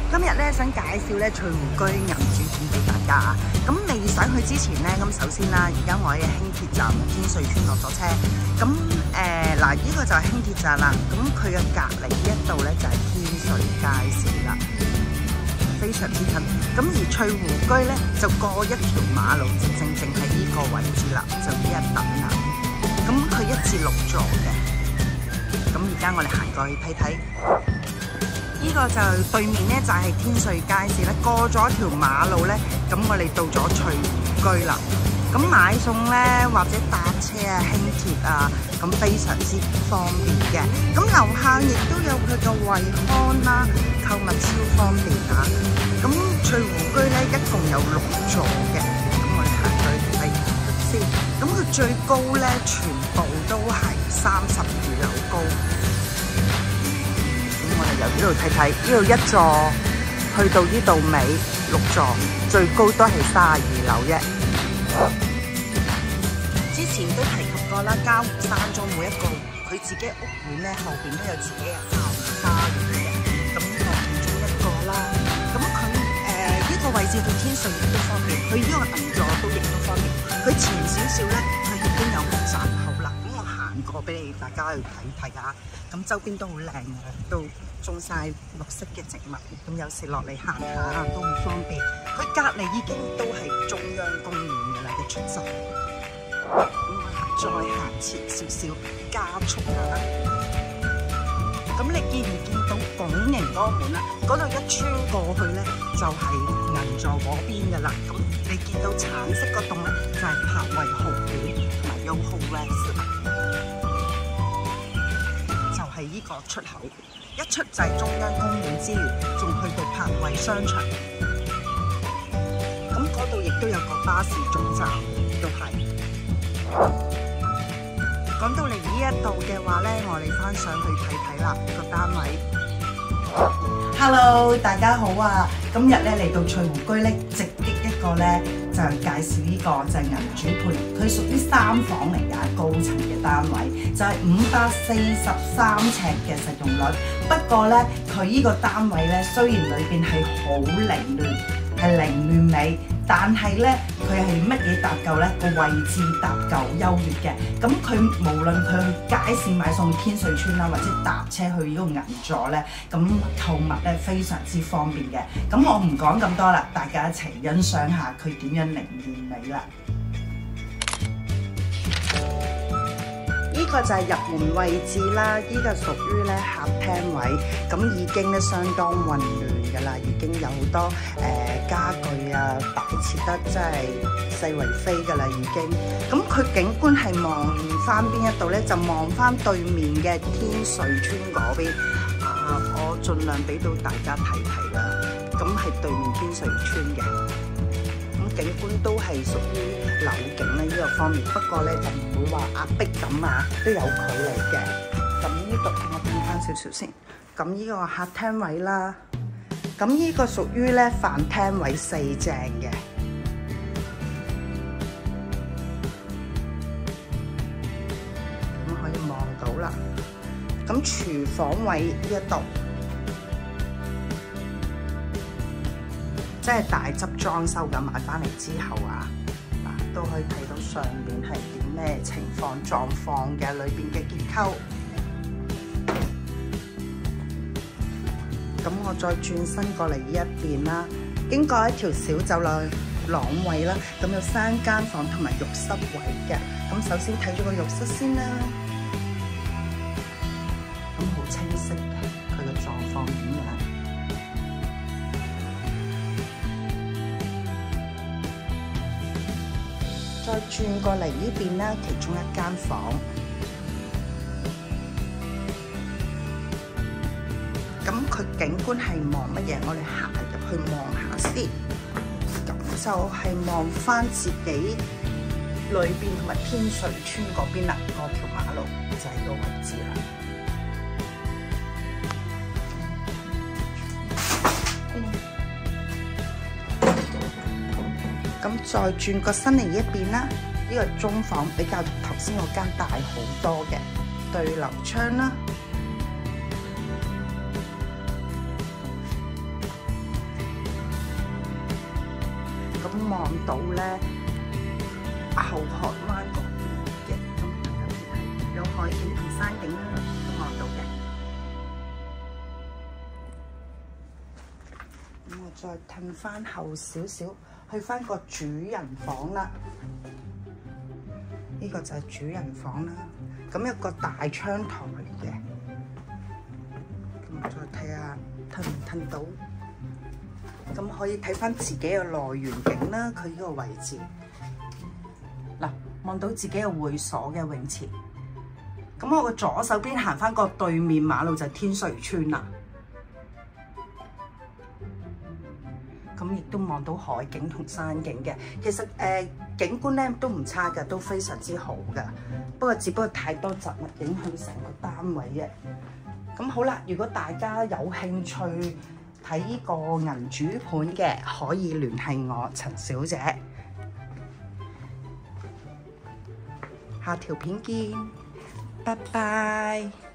今日咧想介紹咧翠湖居銀主店俾大家啊！咁未上去之前咧，咁首先啦，而家我喺輕鐵站天瑞邨落咗車。咁嗱，呢個就係輕鐵站啦。咁佢嘅隔離呢一度咧就係天瑞街市啦，非常之近。咁而翠湖居咧就過一條馬路，正喺呢個位置啦，就呢一等啦。咁佢1至6座嘅。咁而家我哋行過去睇睇。呢個就對面咧就係天瑞街市咧，過咗條馬路咧，咁我哋到咗翠湖居啦。咁買餸咧或者搭車啊、輕鐵啊，咁非常之方便嘅。咁樓下亦都有佢嘅惠康啦，購物超方便啊。咁翠湖居咧一共有6座嘅，咁我哋行去睇先。咁佢最高咧全部都係32樓高。我哋由呢度睇睇，呢度1座去到呢度尾6座，最高都係32樓啫。之前都提及過啦，嘉湖山莊每一個佢自己屋苑咧後邊都有自己嘅嘉湖花園嘅，咁呢個其中一個啦。咁佢呢個位置去天瑞亦都方便，去呢個銀座都亦都方便。佢前少少咧，佢已經有個閘口啦。咁我行過俾你大家去睇睇下，咁周邊都好靚嘅，都種晒綠色嘅植物，咁有時落嚟行下都好方便。佢隔離已經都係中央公園嘅啦嘅出站。咁我再行前少少，加速啦。咁你見唔見到拱形嗰個門啊？嗰度一穿過去咧，就係銀座嗰邊嘅啦。咁你見到橙色嗰棟咧，就係柏惠豪苑同埋YOHO West，就係呢個出口。一出就係中央公園之餘，仲去到柏惠商場。咁嗰度亦都有個巴士總站，都係。講到嚟呢一度嘅話咧，我哋翻上去睇睇啦個單位。Hello， 大家好啊！今日咧嚟到翠湖居咧，直擊一個咧就介紹呢個就係銀主盤，佢屬於3房嚟㗎，高層嘅單位，就係543尺嘅實用率。不過咧，佢呢個單位咧，雖然裏邊係好凌亂，係凌亂美，但係咧佢係乜嘢搭夠咧？個位置搭夠優越嘅。咁佢無論佢去街市買餸天瑞邨啦，或者搭車去呢個銀座咧，咁購物咧非常之方便嘅。咁我唔講咁多啦，大家一齊欣賞下佢點樣凌亂美啦。呢個就係入門位置啦，呢個屬於咧客廳位，咁已經咧相當混亂㗎啦，已經有好多家具啊擺設得真係四圍飛㗎啦已經。咁佢景觀係望翻邊一度咧？就望翻對面嘅天瑞邨嗰邊。我盡量俾到大家睇睇啦。咁係對面天瑞邨嘅。景觀都係屬於樓景咧呢個方面，不過咧就唔會話壓迫感啊，都有距離嘅。咁呢度我變翻少少先。咁呢個客廳位啦，咁呢個屬於咧飯廳位4正嘅。咁可以望到啦。咁廚房位呢一度。即係大執裝修咁買翻嚟之後啊，嗱都可以睇到上邊係點咩情況狀況嘅裏邊嘅結構。咁我再轉身過嚟呢一邊啦，經過一條小走廊位啦，咁有3間房同埋浴室位嘅。咁首先睇咗個浴室先啦，咁好清晰嘅，佢嘅狀況點樣？再轉過嚟呢邊啦，其中一間房，咁佢景觀係望乜嘢？我哋行入去望下先，咁就係望翻自己裏邊同埋天瑞邨嗰邊啦，嗰條馬路就係個位置啦。咁再轉個身嚟一邊啦，呢個中房比較頭先嗰間大好多嘅，對流窗啦。望到咧後海灣嗰邊嘅，咁有海景同山景啦，都望到嘅。咁我再褪翻後少少，去翻個主人房啦。呢個就係主人房啦。咁一個大窗台嚟嘅。咁我再睇下褪唔褪到。咁可以睇翻自己嘅來源景啦，佢呢個位置。嗱，望到自己嘅會所嘅泳池。咁我個左手邊行翻個對面馬路就係天瑞村啦。咁亦都望到海景同山景嘅。其實景觀咧都唔差嘅，都非常之好嘅。不過只不過太多雜物影響成個單位嘅。咁好啦，如果大家有興趣睇呢個銀主盤嘅，可以聯繫我陳小姐。下條片見，拜拜。